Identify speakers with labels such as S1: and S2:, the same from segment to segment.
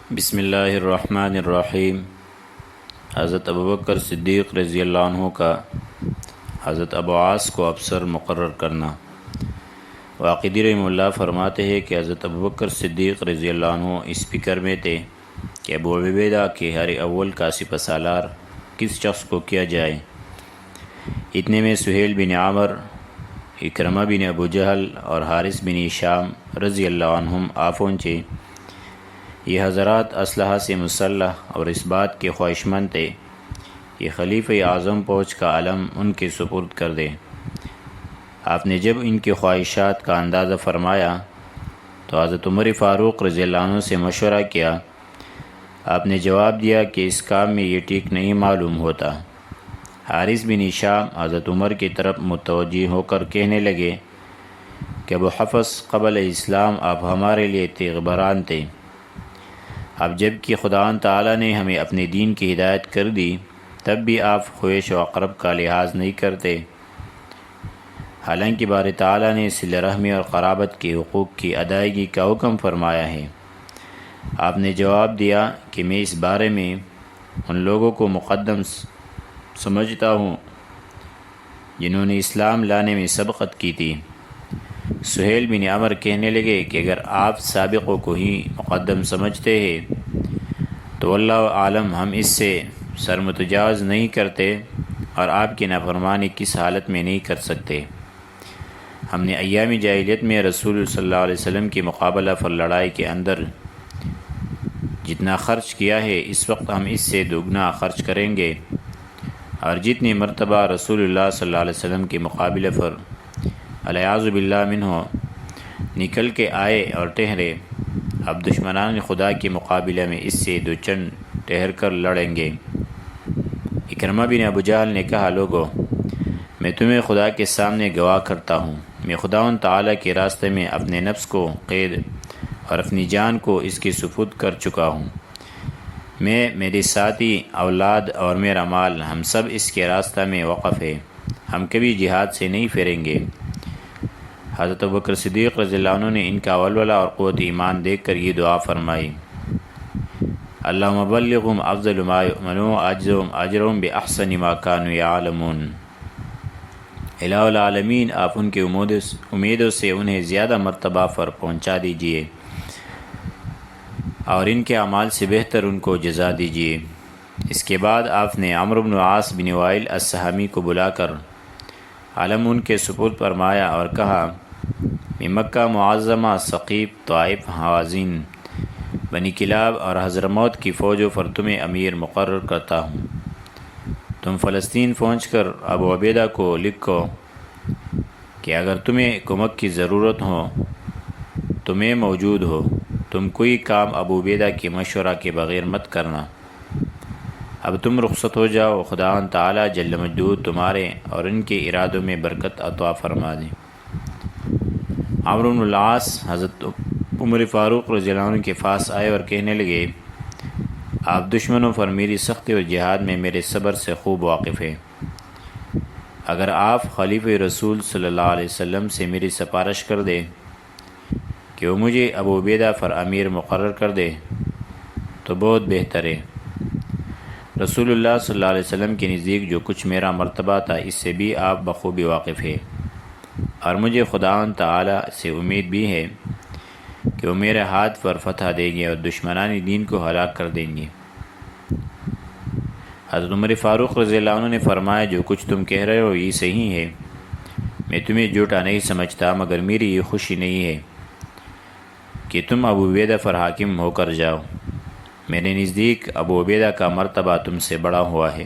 S1: بسم اللہ الرحمن الرحیم۔ حضرت ابوبکر صدیق رضی اللہ عنہ کا حضرت ابو عاص کو افسر مقرر کرنا۔ واقدی رحمہ اللہ فرماتے ہیں کہ حضرت ابوبکر صدیق رضی اللہ عنہ اس فکر میں تھے کہ ابو عبیدہ کے ہر اول کا سپہ سالار کس شخص کو کیا جائے۔ اتنے میں سہیل بن عامر، اکرمہ بن ابو جہل اور حارث بن ہشام رضی اللہ عنہم آ پہنچے۔ یہ حضرات اسلحہ سے مسلح اور اس بات کے خواہشمند تھے کہ خلیفہ اعظم فوج کا علم ان کے سپرد کر دے۔ آپ نے جب ان کی خواہشات کا اندازہ فرمایا تو حضرت عمر فاروق رضی اللہ عنہ سے مشورہ کیا۔ آپ نے جواب دیا کہ اس کام میں یہ ٹھیک نہیں معلوم ہوتا۔ حارث بن ہشام حضرت عمر کی طرف متوجہ ہو کر کہنے لگے کہ ابو حفص قبل اسلام آپ ہمارے لیے تیغ بران تھے، اب جب کہ خداوند تعالیٰ نے ہمیں اپنے دین کی ہدایت کر دی تب بھی آپ خویش و اقرب کا لحاظ نہیں کرتے، حالانکہ باری تعالیٰ نے صلہ رحمی اور قرابت کے حقوق کی ادائیگی کا حکم فرمایا ہے۔ آپ نے جواب دیا کہ میں اس بارے میں ان لوگوں کو مقدم سمجھتا ہوں جنہوں نے اسلام لانے میں سبقت کی تھی۔ سہیل بن عمر کہنے لگے کہ اگر آپ سابقوں کو ہی مقدم سمجھتے ہیں تو واللہ عالم ہم اس سے سرمتجاوز نہیں کرتے اور آپ کی نافرمانی کس حالت میں نہیں کر سکتے۔ ہم نے ایام جاہلیت میں رسول صلی اللہ علیہ وسلم کی مقابلہ پر لڑائی کے اندر جتنا خرچ کیا ہے اس وقت ہم اس سے دوگنا خرچ کریں گے، اور جتنی مرتبہ رسول اللہ صلی اللہ علیہ وسلم کے مقابلے پر الیاذ باللہ منہ نکل کے آئے اور ٹھہرے، اب دشمنان خدا کے مقابلے میں اس سے دو چند ٹھہر کر لڑیں گے۔ اکرمہ بن ابو جہل نے کہا، لوگو میں تمہیں خدا کے سامنے گواہ کرتا ہوں، میں خداوند تعالیٰ کے راستے میں اپنے نفس کو قید اور اپنی جان کو اس کے سپرد کر چکا ہوں۔ میں، میری ساتھی، اولاد اور میرا مال ہم سب اس کے راستہ میں وقف ہے، ہم کبھی جہاد سے نہیں پھریں گے۔ حضرت ابوبکر صدیق رضی اللہ عنہ نے ان کا ولولہ اور قوت ایمان دیکھ کر یہ دعا فرمائی، اللہم بلغہم افضل ما یؤمنون واجزہم اجرہم باحسن ما کانوا یعلمون۔ الہ العالمین آپ ان کی امیدوں سے انہیں زیادہ مرتبہ پر پہنچا دیجئے اور ان کے اعمال سے بہتر ان کو جزا دیجئے۔ اس کے بعد آپ نے عمرو بن عاص بن وائل السہمی کو بلا کر علم ان کے سپرد فرمایا اور کہا، میں مکہ معظمہ، ثقیف، طائف، حوازن، بنی کلاب اور حضرموت کی فوجوں پر تمہیں امیر مقرر کرتا ہوں۔ تم فلسطین پہنچ کر ابو عبیدہ کو لکھو کہ اگر تمہیں کمک کی ضرورت ہو تو میں موجود ہو، تم کوئی کام ابو عبیدہ کے مشورہ کے بغیر مت کرنا۔ اب تم رخصت ہو جاؤ، خداوند تعالیٰ جل مجدہ تمہارے اور ان کے ارادوں میں برکت عطا فرما دے۔ عمرو بن العاص حضرت عمر فاروق رضی اللہ عنہ کے پاس آئے اور کہنے لگے، آپ دشمنوں پر میری سختی اور جہاد میں میرے صبر سے خوب واقف ہیں، اگر آپ خلیفہ رسول صلی اللہ علیہ وسلم سے میری سفارش کر دیں کہ وہ مجھے ابو عبیدہ پر امیر مقرر کر دے تو بہت بہتر ہے۔ رسول اللہ صلی اللہ علیہ وسلم کے نزدیک جو کچھ میرا مرتبہ تھا اس سے بھی آپ بخوبی واقف ہے، اور مجھے خداوند تعالیٰ سے امید بھی ہے کہ وہ میرے ہاتھ پر فتح دیں گے اور دشمنان دین کو ہلاک کر دیں گے۔ حضرت عمر فاروق رضی اللہ عنہ نے فرمایا، جو کچھ تم کہہ رہے ہو یہ صحیح ہے، میں تمہیں جھوٹا نہیں سمجھتا، مگر میری یہ خوشی نہیں ہے کہ تم ابو عبیدہ پر حاکم ہو کر جاؤ۔ میرے نزدیک ابو عبیدہ کا مرتبہ تم سے بڑا ہوا ہے،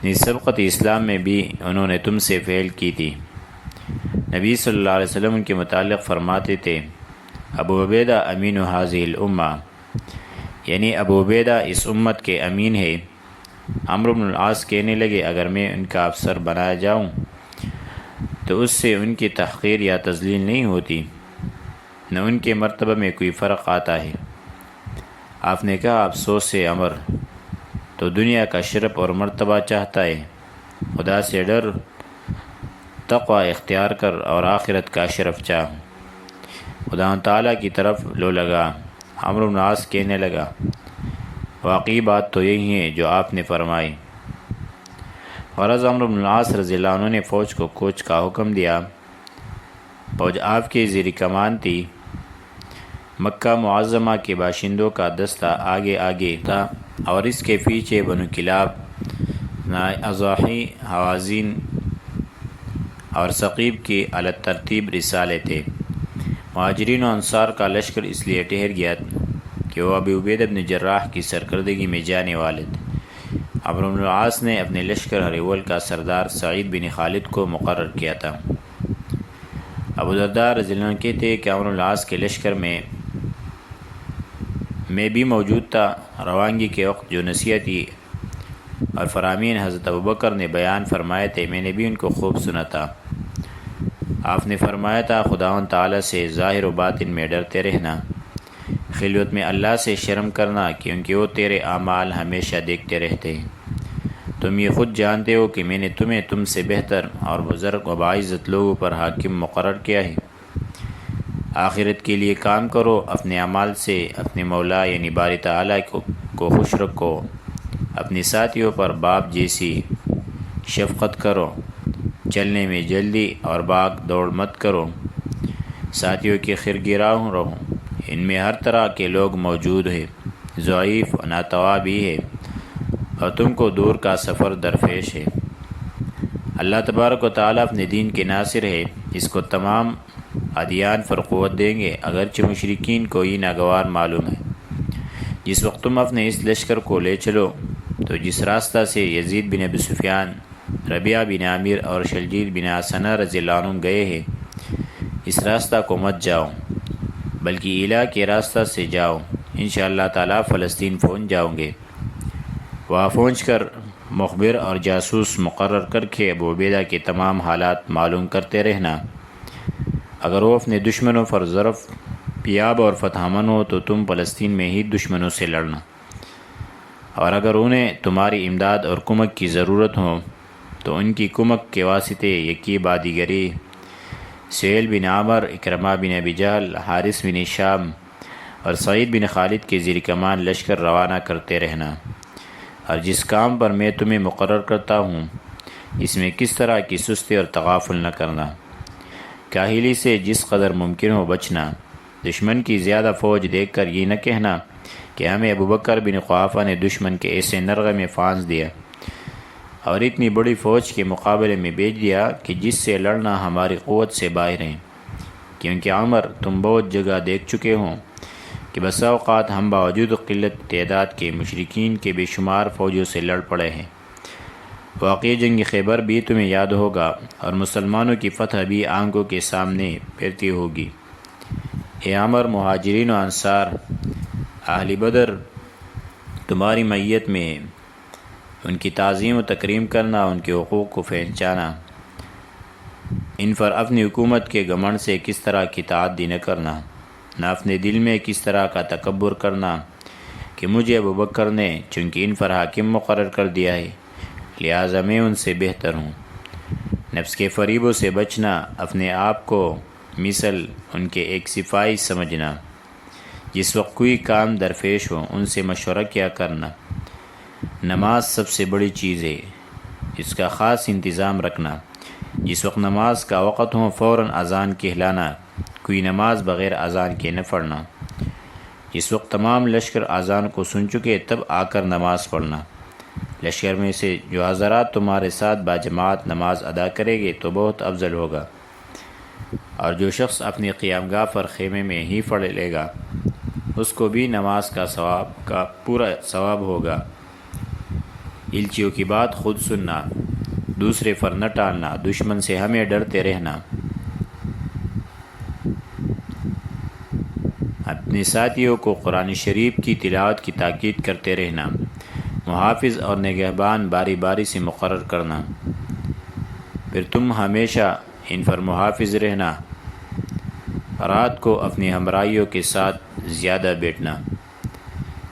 S1: نیز سبقت اسلام میں بھی انہوں نے تم سے فعل کی تھی۔ نبی صلی اللہ علیہ وسلم ان کے متعلق فرماتے تھے، ابو عبیدہ امین هذه الامہ، یعنی ابو عبیدہ اس امت کے امین ہے۔ عمرو بن العاص کہنے لگے، اگر میں ان کا افسر بنایا جاؤں تو اس سے ان کی تحقیر یا تذلیل نہیں ہوتی، نہ ان کے مرتبہ میں کوئی فرق آتا ہے۔ آپ نے کہا، افسوس ہے عمر، تو دنیا کا شرف اور مرتبہ چاہتا ہے، خدا سے ڈر، تقوی اختیار کر اور آخرت کا شرف چاہ۔ خدا تعالیٰ کی طرف لو لگا، عمرو بن العاص کہنے لگا واقعی بات تو یہی ہے جو آپ نے فرمائی۔ غرض عمرو بن العاص رضی اللہ عنہ نے فوج کو کوچ کا حکم دیا۔ فوج آپ کے زیر کمان تھی۔ مکہ معظمہ کے باشندوں کا دستہ آگے آگے تھا اور اس کے پیچھے بنو کلاب، اضاحی، حوازن اور ثقیف کی علی ترتیب رسالے تھے۔ مہاجرین و انصار کا لشکر اس لیے ٹھہر گیا کہ وہ ابو عبیدہ بن جراح کی سرکردگی میں جانے والے تھے۔ عمرو بن العاص نے اپنے لشکر ہریول کا سردار سعید بن خالد کو مقرر کیا تھا۔ ابو درداء رضی اللہ عنہ کہتے ہیں کہ عمرو بن العاص کے لشکر میں بھی موجود تھا۔ روانگی کے وقت جو نصیحتی اور فرامین حضرت ابوبکر نے بیان فرمائے تھے، میں نے بھی ان کو خوب سنا تھا۔ آپ نے فرمایا تھا خداوند تعالیٰ سے ظاہر و باطن میں ڈرتے رہنا، خلوت میں اللہ سے شرم کرنا، کیونکہ وہ تیرے اعمال ہمیشہ دیکھتے رہتے ہیں۔ تم یہ خود جانتے ہو کہ میں نے تمہیں تم سے بہتر اور بزرگ و باعزت لوگوں پر حاکم مقرر کیا ہے۔ آخرت کے لیے کام کرو، اپنے اعمال سے اپنے مولا یعنی باری تعالیٰ کو خوش رکھو، اپنے ساتھیوں پر باپ جیسی شفقت کرو، چلنے میں جلدی اور بھاگ دوڑ مت کرو، ساتھیوں کے خیرگراں رہو، ان میں ہر طرح کے لوگ موجود ہیں، ضعیف و ناتواں بھی ہے اور تم کو دور کا سفر درپیش ہے۔ اللہ تبارک و تعالیٰ اپنے دین کے ناصر ہے، اس کو تمام ادیان پر قوت دیں گے، اگرچہ مشرکین کو یہ ناگوار معلوم ہے۔ جس وقت تم اپنے اس لشکر کو لے چلو تو جس راستہ سے یزید بن ابی سفیان، ربیعہ بن عامر اور شلجید بن حسنہ رضی اللہ عنہ گئے ہیں، اس راستہ کو مت جاؤ بلکہ ایلا کے راستہ سے جاؤ، انشاءاللہ تعالیٰ فلسطین پہنچ جاؤ گے۔ وہاں پہنچ کر مخبر اور جاسوس مقرر کر کے ابو عبیدہ کے تمام حالات معلوم کرتے رہنا۔ اگر وہ اپنے دشمنوں پر ظفر یاب اور فتح من ہو تو تم فلسطین میں ہی دشمنوں سے لڑنا، اور اگر انہیں تمہاری امداد اور کمک کی ضرورت ہو تو ان کی کمک کے واسطے یقیب آدیگری، سہیل بن عامر، اکرمہ بن ابی جہل، حارث بن شام اور سعید بن خالد کے زیر کمان لشکر روانہ کرتے رہنا۔ اور جس کام پر میں تمہیں مقرر کرتا ہوں اس میں کس طرح کی سستی اور تغافل نہ کرنا، کاہلی سے جس قدر ممکن ہو بچنا، دشمن کی زیادہ فوج دیکھ کر یہ نہ کہنا کہ ہمیں ابوبکر بن قحافہ نے دشمن کے ایسے نرغے میں پھانس دیا اور اتنی بڑی فوج کے مقابلے میں بھیج دیا کہ جس سے لڑنا ہماری قوت سے باہر ہے، کیونکہ عمر تم بہت جگہ دیکھ چکے ہوں کہ بسا اوقات ہم باوجود قلت تعداد کے مشرکین کے بے شمار فوجوں سے لڑ پڑے ہیں۔ واقعی جنگ خیبر بھی تمہیں یاد ہوگا اور مسلمانوں کی فتح بھی آنکھوں کے سامنے پھرتی ہوگی۔ اے عمر، مہاجرین و انصار، اہل بدر تمہاری معیت میں ان کی تعظیم و تکریم کرنا، ان کے حقوق کو پہچانا، ان پر اپنی حکومت کے گھمنڈ سے کس طرح کی تعدی نہ کرنا، نہ اپنے دل میں کس طرح کا تکبر کرنا کہ مجھے ابوبکر نے چونکہ ان پر حاکم مقرر کر دیا ہے لہٰذا میں ان سے بہتر ہوں۔ نفس کے فریبوں سے بچنا، اپنے آپ کو مثل ان کے ایک سپاہی سمجھنا، جس وقت کوئی کام درپیش ہو ان سے مشورہ کیا کرنا۔ نماز سب سے بڑی چیز ہے، اس کا خاص انتظام رکھنا، جس وقت نماز کا وقت ہو فوراً اذان کہلانا، کوئی نماز بغیر اذان کے نہ پڑھنا، جس وقت تمام لشکر اذان کو سن چکے تب آ کر نماز پڑھنا۔ لشکر میں سے جو حضرات تمہارے ساتھ باجماعت نماز ادا کرے گے تو بہت افضل ہوگا، اور جو شخص اپنی قیام گاہ پر خیمے میں ہی پڑھ لے گا اس کو بھی نماز کا پورا ثواب ہوگا۔ الچیوں کی بات خود سننا، دوسرے پر نہ ٹالنا، دشمن سے ہمیں ڈرتے رہنا، اپنے ساتھیوں کو قرآن شریف کی تلاوت کی تاکید کرتے رہنا، محافظ اور نگہبان باری باری سے مقرر کرنا، پھر تم ہمیشہ ان پر محافظ رہنا، رات کو اپنی ہمراہیوں کے ساتھ زیادہ بیٹھنا،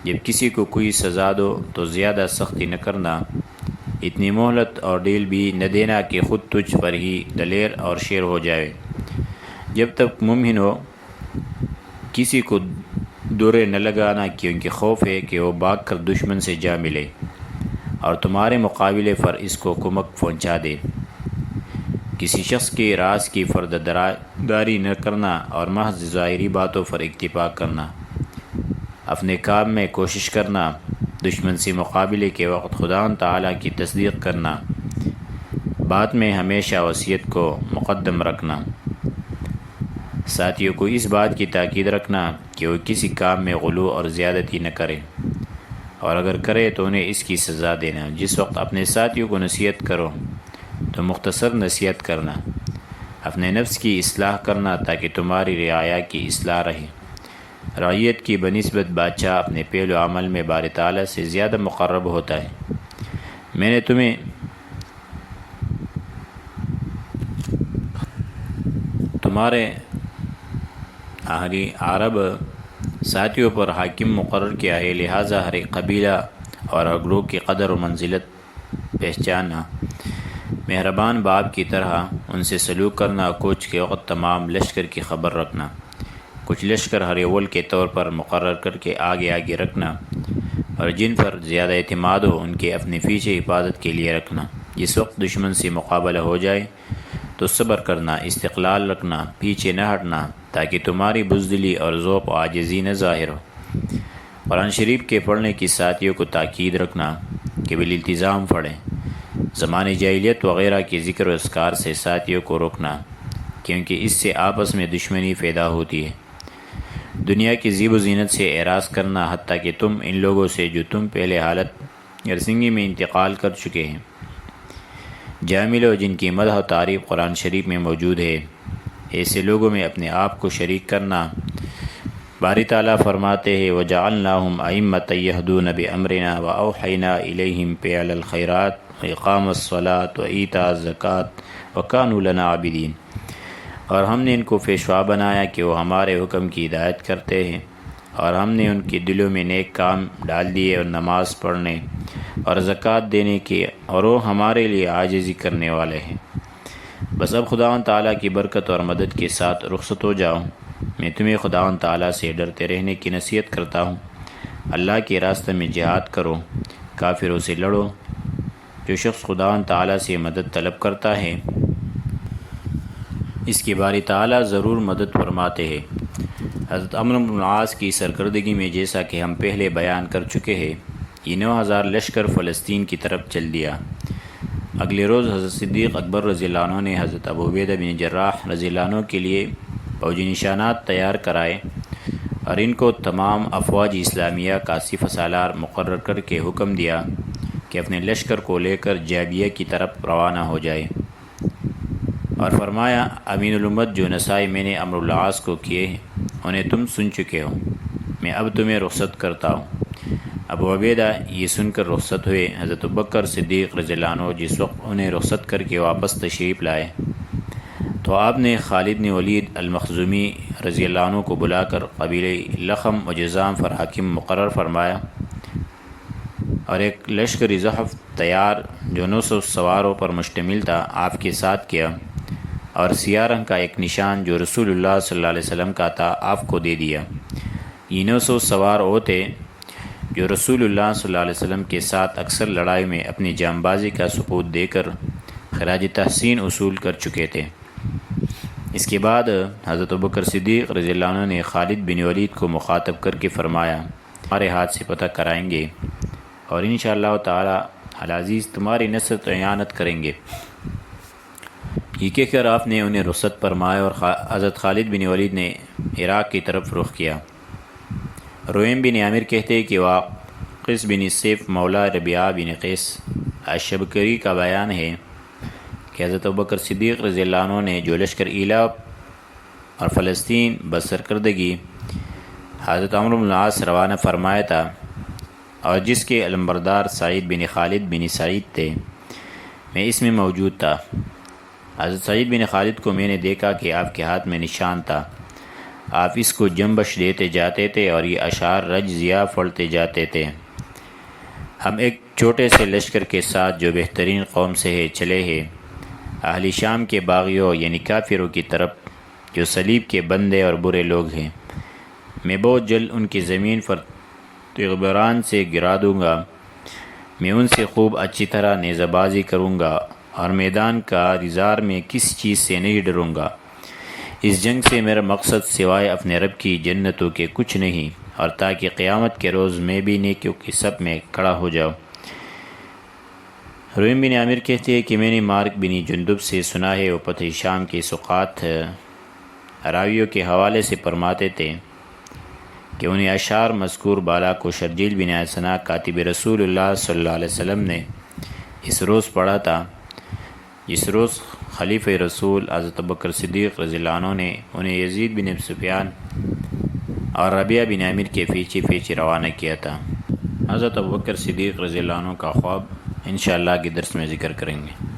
S1: جب کسی کو کوئی سزا دو تو زیادہ سختی نہ کرنا، اتنی مہلت اور ڈیل بھی نہ دینا کہ خود تجھ پر ہی دلیر اور شیر ہو جائے۔ جب تک ممکن ہو کسی کو دورے نہ لگانا کیونکہ خوف ہے کہ وہ بھاگ کر دشمن سے جا ملے اور تمہارے مقابلے پر اس کو کمک پہنچا دے۔ کسی شخص کے راز کی فرد داری نہ کرنا اور محض ظاہری باتوں پر اکتفا کرنا۔ اپنے کام میں کوشش کرنا، دشمن سے مقابلے کے وقت خداوند تعالیٰ کی تصدیق کرنا، بات میں ہمیشہ وصیت کو مقدم رکھنا۔ ساتھیوں کو اس بات کی تاکید رکھنا کہ وہ کسی کام میں غلو اور زیادتی نہ کرے، اور اگر کرے تو انہیں اس کی سزا دینا۔ جس وقت اپنے ساتھیوں کو نصیحت کرو تو مختصر نصیحت کرنا، اپنے نفس کی اصلاح کرنا تاکہ تمہاری رعایا کی اصلاح رہے۔ رعیت کی بنسبت بادشاہ اپنے فعل و عمل میں باری تعالیٰ سے زیادہ مقرب ہوتا ہے۔ میں نے تمہیں تمہارے اہلی عرب ساتھیوں پر حاکم مقرر کیا ہے، لہٰذا ہر ایک قبیلہ اور ہر گروہ کی قدر و منزلت پہچاننا، مہربان باپ کی طرح ان سے سلوک کرنا، کوچ کے وقت تمام لشکر کی خبر رکھنا، کچھ لشکر ہر اول کے طور پر مقرر کر کے آگے آگے رکھنا، اور جن پر زیادہ اعتماد ہو ان کے اپنے پیچھے حفاظت کے لیے رکھنا۔ جس وقت دشمن سے مقابلہ ہو جائے تو صبر کرنا، استقلال رکھنا، پیچھے نہ ہٹنا تاکہ تمہاری بزدلی اور ذوق و عاجزی نہ ظاہر ہو۔ قرآن شریف کے پڑھنے کی ساتھیوں کو تاکید رکھنا کہ بالالتزام پڑھیں۔ زمانے جاہلیت وغیرہ کے ذکر و اذکار سے ساتھیوں کو روکنا کیونکہ اس سے آپس میں دشمنی پیدا ہوتی ہے۔ دنیا کی زیب و زینت سے اعراض کرنا، حتیٰ کہ تم ان لوگوں سے جو تم پہلے حالت گرسنگی میں انتقال کر چکے ہیں جا ملو، جن کی مدح و تعریف قرآن شریف میں موجود ہے، ایسے لوگوں میں اپنے آپ کو شریک کرنا۔ باری تعالیٰ فرماتے ہیں وَجَعَلْنَاهُمْ أَئِمَّةً يَهْدُونَ بِأَمْرِنَا وَأَوْحَيْنَا إِلَيْهِمْ فِعْلَ الْخَيْرَاتِ وَإِقَامَ الصَّلَاةِ وَإِيتَاءَ الزَّكَاةِ وَكَانُوا لَنَا عَابِدِينَ، اور ہم نے ان کو پیشوا بنایا کہ وہ ہمارے حکم کی ہدایت کرتے ہیں، اور ہم نے ان کے دلوں میں نیک کام ڈال دیے اور نماز پڑھنے اور زکوٰۃ دینے کے، اور وہ ہمارے لیے عاجزی کرنے والے ہیں۔ بس اب خداوند تعالیٰ کی برکت اور مدد کے ساتھ رخصت ہو جاؤ۔ میں تمہیں خداوند تعالیٰ سے ڈرتے رہنے کی نصیحت کرتا ہوں۔ اللہ کے راستے میں جہاد کرو، کافروں سے لڑو۔ جو شخص خداوند تعالیٰ سے مدد طلب کرتا ہے اس کی باری تعالیٰ ضرور مدد فرماتے ہیں۔ حضرت عمرو بن العاص کی سرکردگی میں جیسا کہ ہم پہلے بیان کر چکے ہیں، یہ 9000 لشکر فلسطین کی طرف چل دیا۔ اگلے روز حضرت صدیق اکبر رضی اللہ عنہ نے حضرت ابو عبیدہ بن جراح رضی اللہ عنہ کے لیے فوجی نشانات تیار کرائے اور ان کو تمام افواج اسلامیہ کا سپہ سالار مقرر کر کے حکم دیا کہ اپنے لشکر کو لے کر جابیہ کی طرف روانہ ہو جائے، اور فرمایا امین الامت جو نصائح میں نے عمرو العاص کو کیے ہیں انہیں تم سن چکے ہو، میں اب تمہیں رخصت کرتا ہوں۔ ابو عبیدہ یہ سن کر رخصت ہوئے۔ حضرت ابوبکر صدیق رضی اللہ عنہ جس وقت انہیں رخصت کر کے واپس تشریف لائے تو آپ نے خالد بن ولید المخزومی رضی اللہ عنہ کو بلا کر قبیلہ لخم و جذام پر حاکم مقرر فرمایا، اور ایک لشکری زحف تیار جو 900 سواروں پر مشتمل تھا آپ کے ساتھ کیا، اور سیاہ رنگ کا ایک نشان جو رسول اللہ صلی اللہ علیہ وسلم کا تھا آپ کو دے دیا۔ یہ 900 سوار وہ تھے جو رسول اللہ صلی اللہ علیہ وسلم کے ساتھ اکثر لڑائی میں اپنی جام بازی کا ثبوت دے کر خراج تحسین اصول کر چکے تھے۔ اس کے بعد حضرت ابوبکر صدیق رضی اللہ عنہ نے خالد بن ولید کو مخاطب کر کے فرمایا ہمارے ہاتھ سے پتہ کرائیں گے اور انشاءاللہ تعالی العزیز تمہاری نصرت و اعانت کریں گے۔ یہ کہہ کر آپ نے انہیں رخصت فرمایا اور حضرت خالد بن ولید نے عراق کی طرف رخ کیا۔ رویم بن عامر کہتے ہیں کہ واقس بن سیف مولا ربیعہ بن قیس الشبکری کا بیان ہے کہ حضرت ابوبکر صدیق رضی اللہ عنہ نے جو لشکر ایلا اور فلسطین بسرکردگی حضرت عمرو بن العاص روانہ فرمایا تھا، اور جس کے علمبردار سعید بن خالد بن سعید تھے، میں اس میں موجود تھا۔ حضرت سعید بن خالد کو میں نے دیکھا کہ آپ کے ہاتھ میں نشان تھا، آپ اس کو جنبش دیتے جاتے تھے اور یہ اشعار رج ضیا پڑھتے جاتے تھے۔ ہم ایک چھوٹے سے لشکر کے ساتھ جو بہترین قوم سے ہے چلے ہیں اہل شام کے باغیوں یعنی کافروں کی طرف جو صلیب کے بندے اور برے لوگ ہیں۔ میں بہت جلد ان کی زمین پر تغبران سے گرا دوں گا، میں ان سے خوب اچھی طرح نیزہ بازی کروں گا اور میدان کا رزار میں کسی چیز سے نہیں ڈروں گا۔ اس جنگ سے میرا مقصد سوائے اپنے رب کی جنتوں کے کچھ نہیں، اور تاکہ قیامت کے روز میں بھی نیکیوں کی صف میں کھڑا ہو جاؤں۔ رویم بن عامر کہتے ہیں کہ میں نے مارک بن جندب سے سنا ہے، وہ فتح شام کے سقات راویوں کے حوالے سے فرماتے تھے کہ انہیں اشعار مذکور بالا کو شرجیل بن حسنہ کاتب رسول اللہ صلی اللہ علیہ وسلم نے اس روز پڑھا تھا جس روز خلیفہ رسول حضرت ابوبکر صدیق رضی اللہ عنہ نے انہیں یزید بن سفیان اور ربیعہ بن عامر کے پیچھے پیچھے روانہ کیا تھا۔ حضرت ابوبکر صدیق رضی اللہ عنہ کا خواب انشاءاللہ کے درس میں ذکر کریں گے۔